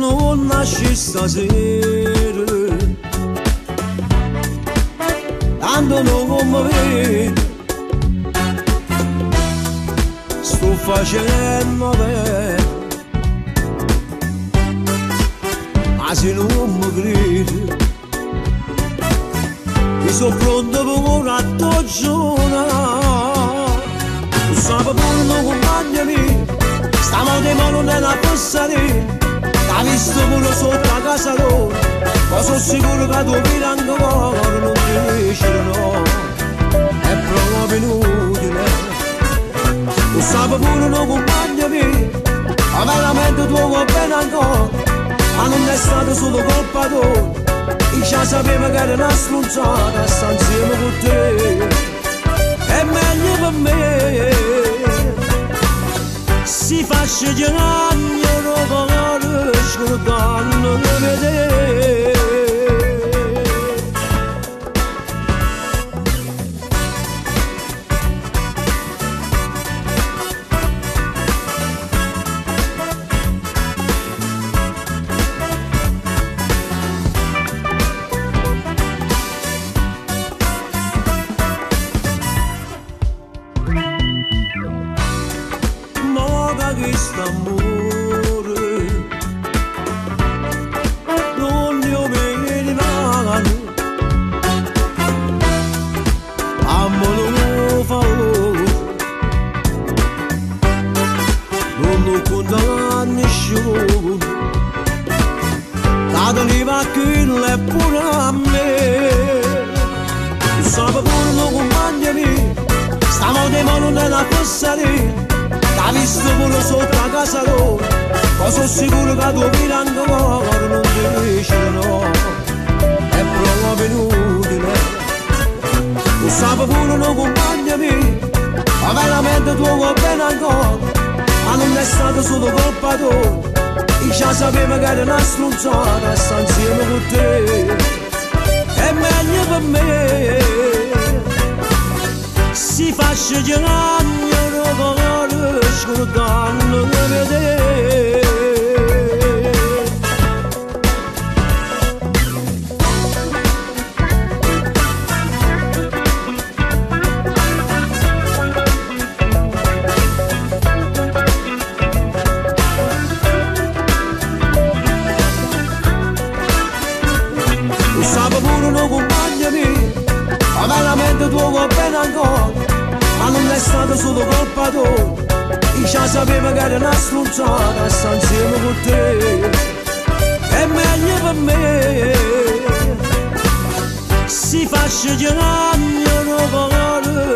non nasci stasera, tanto non mi vedi, sto facendo bene, ma se non mi credi, mi sono pronto per una giornata, tu sai pure non compagna mia, stamattina non è una passatina. T'ha visto pure sotto la casa loro, ma sono sicuro che tu vieni ancora, non ti dici no, è proprio inutile. Tu sai pure non compagna mia, ma veramente tu va bene ancora, ma non è stato solo colpa tua, io già sapevo che era una stronzata, e sta insieme con te, è meglio per me, si fa scegliere scordando di vedere. Moga che st'amore Dateli va quello è pure a me. Tu sai pure non compagna mia, stamattina non è una passatina. T'ha visto pure sotto la casa loro, ma sono sicuro che tu vieni ancora, non ti dici no, è proprio inutile. Tu sai pure non compagna mia, ma veramente tu va bene ancora, ma non è stato solo colpa tua, io già sapevo che era una stronzata, e sta insieme con te, è meglio per me, si fa scegliere cuore, scordando di vedere. Ma veramente tu va bene ancora, ma non è stato solo colpa tua, io già sapevo che era una stronzata, e sta insieme con te, è meglio per me, si fa scegliere cuore,